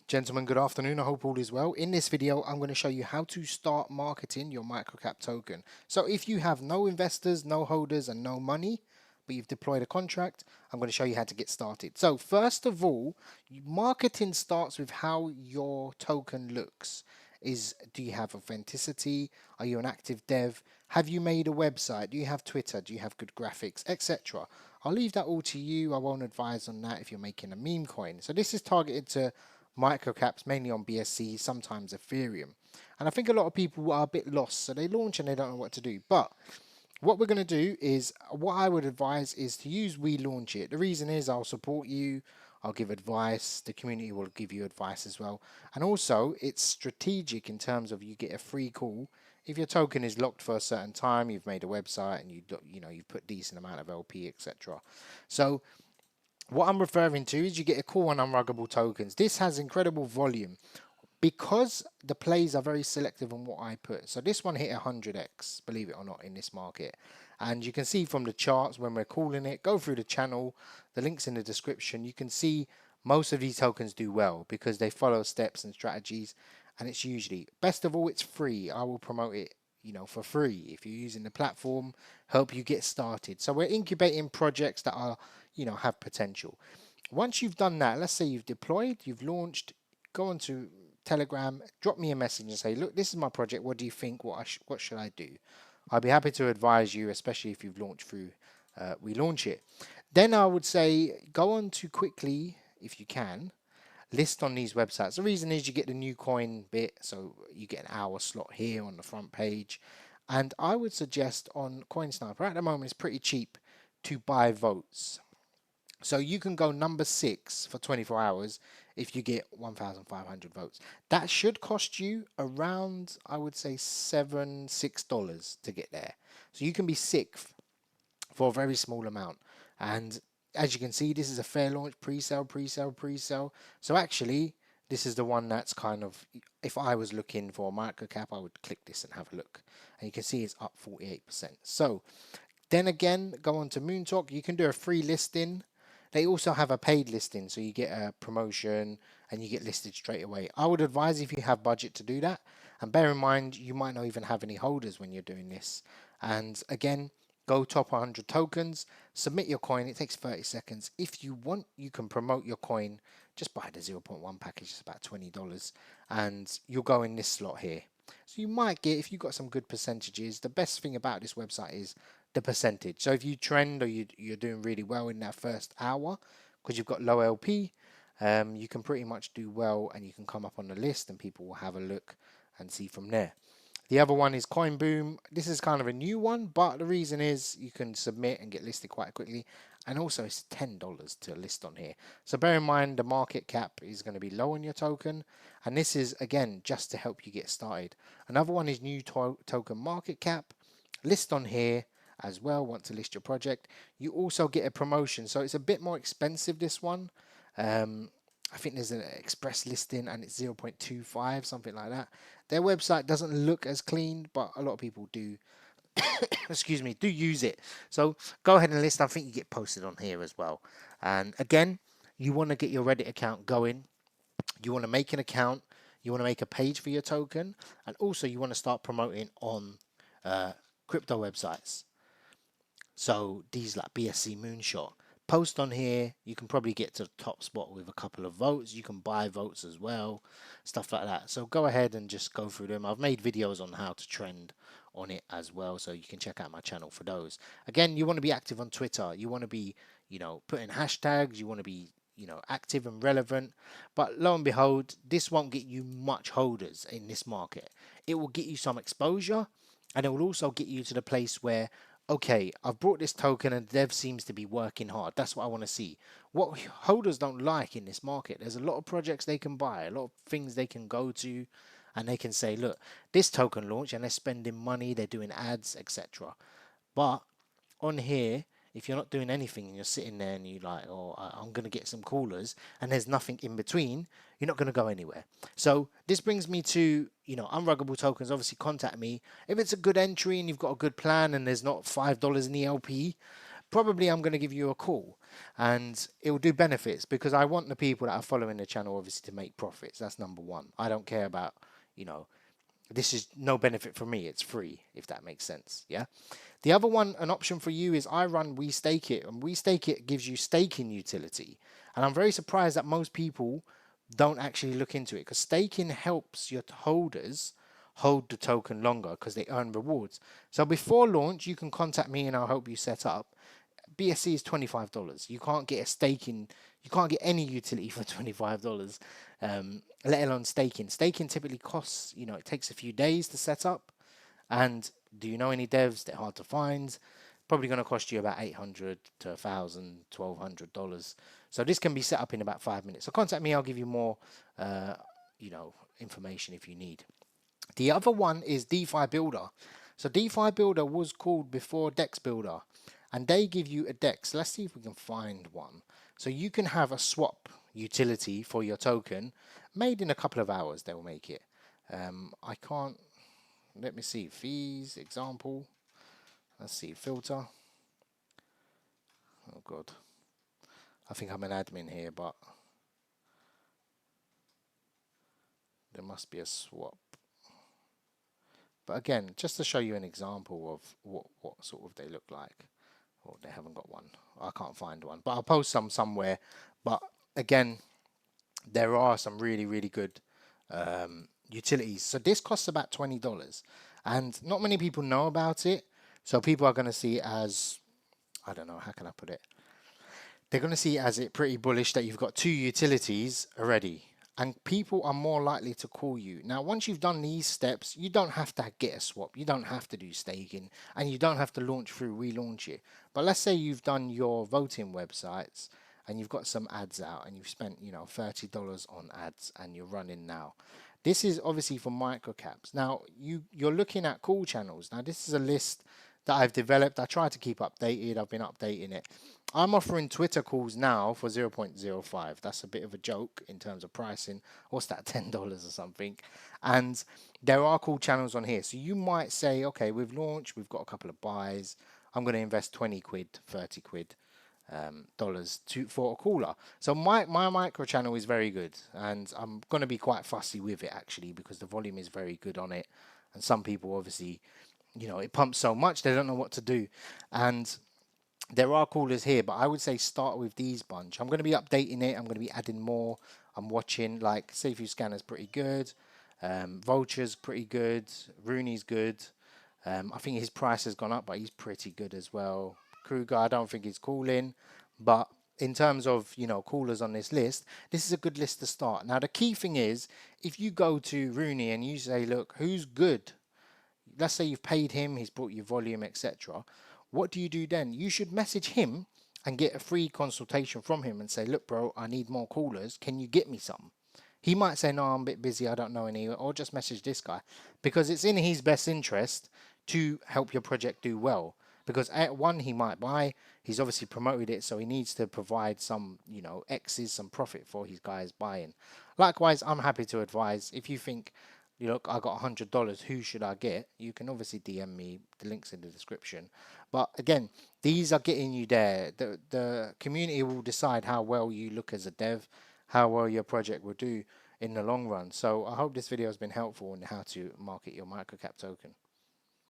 Gentlemen, good afternoon. I hope all is well. In this video, I'm going to show you how to start marketing your microcap token. So if you have no investors, no holders, and no money, but you've deployed a contract, I'm going to show you how to get started. So first of all, marketing starts with how your token looks. Do you have authenticity? Are you an active dev? Have you made a website? Do you have Twitter? Do you have good graphics, etc.? I'll leave that all to you. I won't advise on that if you're making a meme coin. So this is targeted to microcaps, mainly on BSC, sometimes Ethereum. And I think a lot of people are a bit lost, so they launch and they don't know what to do. But what we're going to do is, what I would advise is to use We Launch It. The reason is I'll support you, I'll give advice, the community will give you advice as well. And also, it's strategic in terms of you get a free call. If your token is locked for a certain time, you've made a website and you've put decent amount of LP, etc. So what I'm referring to is you get a call on unruggable tokens. This has incredible volume because the plays are very selective on what I put. So this one hit 100x, believe it or not, in this market. And you can see from the charts when we're calling it, go through the channel, the links in the description, you can see most of these tokens do well because they follow steps and strategies. And it's usually, best of all, it's free. I will promote it, for free if you're using the platform, help you get started. So we're incubating projects that are, have potential. Once you've done that, let's say you've deployed, you've launched, go on to Telegram, drop me a message and say, look, this is my project. What do you think? What should I do? I'll be happy to advise you, especially if you've launched through We Launch It. Then I would say go on to quickly, if you can, list on these websites. The reason is you get the new coin bit, so you get an hour slot here on the front page. And I would suggest on CoinSniper, at the moment it's pretty cheap to buy votes. So you can go number 6 for 24 hours if you get 1,500 votes. That should cost you around, I would say, $6 to get there. So you can be 6th for a very small amount. And as you can see, this is a fair launch, pre-sale, pre-sale, pre-sale. So actually, this is the one that's kind of, if I was looking for a microcap, I would click this and have a look. And you can see it's up 48%. So then again, go on to Moon Talk. You can do a free listing. They also have a paid listing, so you get a promotion and you get listed straight away. I would advise if you have budget to do that. And bear in mind, you might not even have any holders when you're doing this. And again, go top 100 tokens, submit your coin. It takes 30 seconds. If you want, you can promote your coin. Just buy the 0.1 package. It's about $20. And you'll go in this slot here. So you might get, if you've got some good percentages, the best thing about this website is the percentage. So if you trend or you're doing really well in that first hour, because you've got low LP, you can pretty much do well and you can come up on the list and people will have a look and see from there. The other one is Coin Boom. This is kind of a new one, but the reason is you can submit and get listed quite quickly. And also it's $10 to list on here. So bear in mind the market cap is going to be low on your token. And this is, again, just to help you get started. Another one is new token market cap. List on here as well, want to list your project. You also get a promotion. So it's a bit more expensive, this one. I think there's an express listing and it's 0.25, something like that. Their website doesn't look as clean, but a lot of people do, excuse me, do use it. So go ahead and list. I think you get posted on here as well. And again, you want to get your Reddit account going. You want to make an account. You want to make a page for your token. And also you want to start promoting on crypto websites. So these like BSC Moonshot. Post on here, you can probably get to the top spot with a couple of votes. You can buy votes as well, stuff like that. So go ahead and just go through them. I've made videos on how to trend on it as well, so you can check out my channel for those. Again, you want to be active on Twitter. You want to be, putting hashtags. You want to be, active and relevant. But lo and behold, this won't get you much holders in this market. It will get you some exposure, and it will also get you to the place where, okay, I've brought this token and dev seems to be working hard. That's what I want to see. What holders don't like in this market, there's a lot of projects they can buy, a lot of things they can go to, and they can say, look, this token launched and they're spending money, they're doing ads, etc. But on here, if you're not doing anything and you're sitting there and you're like, oh, I'm going to get some callers, and there's nothing in between, you're not going to go anywhere. So this brings me to, unruggable tokens. Obviously contact me if it's a good entry and you've got a good plan and there's not $5 in the LP. probably I'm going to give you a call, and it will do benefits because I want the people that are following the channel obviously to make profits. That's number one. I don't care about, you know, this is no benefit for me. It's free, if that makes sense. Yeah. The other one, an option for you is I run We Stake It, and We Stake It gives you staking utility. And I'm very surprised that most people don't actually look into it, because staking helps your holders hold the token longer because they earn rewards. So before launch, you can contact me and I'll help you set up. BSC is $25. You can't get a staking, you can't get any utility for $25, let alone staking. Staking typically costs, it takes a few days to set up. And do you know any devs? They're hard to find. Probably going to cost you about $800 to $1,000, $1,200. So this can be set up in about 5 minutes. So contact me. I'll give you more, information if you need. The other one is DeFi Builder. So DeFi Builder was called before Dex Builder, and they give you a DEX. Let's see if we can find one. So you can have a swap utility for your token made in a couple of hours. They'll make it. I can't. Let me see. Fees, example. Let's see. Filter. Oh, God. I think I'm an admin here, but there must be a swap. But again, just to show you an example of what sort of they look like. Oh, they haven't got one. I can't find one, but I'll post some somewhere. But again, there are some really, really good utilities. So this costs about $20, and not many people know about it. So people are going to see it as, I don't know, how can I put it? They're going to see it as it pretty bullish that you've got two utilities already, and people are more likely to call you. Now, once you've done these steps, you don't have to get a swap, you don't have to do staking, and you don't have to launch through relaunch it. But let's say you've done your voting websites and you've got some ads out, and you've spent, $30 on ads, and you're running now. This is obviously for microcaps. Now, you're looking at call channels. Now, this is a list that I've developed. I try to keep updated. I've been updating it. I'm offering Twitter calls now for 0.05. That's a bit of a joke in terms of pricing. What's that, $10 or something? And there are call channels on here. So you might say, okay, we've launched, we've got a couple of buys. I'm going to invest 20 quid, 30 quid. Dollars for a caller. So my micro channel is very good, and I'm going to be quite fussy with it actually, because the volume is very good on it, and some people obviously, it pumps so much they don't know what to do. And there are callers here, but I would say start with these bunch. I'm going to be updating it. I'm going to be adding more. I'm watching, like, Safeview Scanner's pretty good, Vulture's pretty good, Rooney's good. I think his price has gone up, but he's pretty good as well. Kruger, I don't think he's calling, but in terms of, callers on this list, this is a good list to start. Now, the key thing is, if you go to Rooney and you say, look, who's good? Let's say you've paid him, he's brought you volume, etc. What do you do then? You should message him and get a free consultation from him and say, look, bro, I need more callers. Can you get me some? He might say, no, I'm a bit busy, I don't know any, or just message this guy, because it's in his best interest to help your project do well. Because at one, he might buy, he's obviously promoted it, so he needs to provide some, X's, some profit for his guys buying. Likewise, I'm happy to advise. If you think, look, I got $100, who should I get? You can obviously DM me, the link's in the description. But again, these are getting you there. The community will decide how well you look as a dev, how well your project will do in the long run. So I hope this video has been helpful in how to market your microcap token.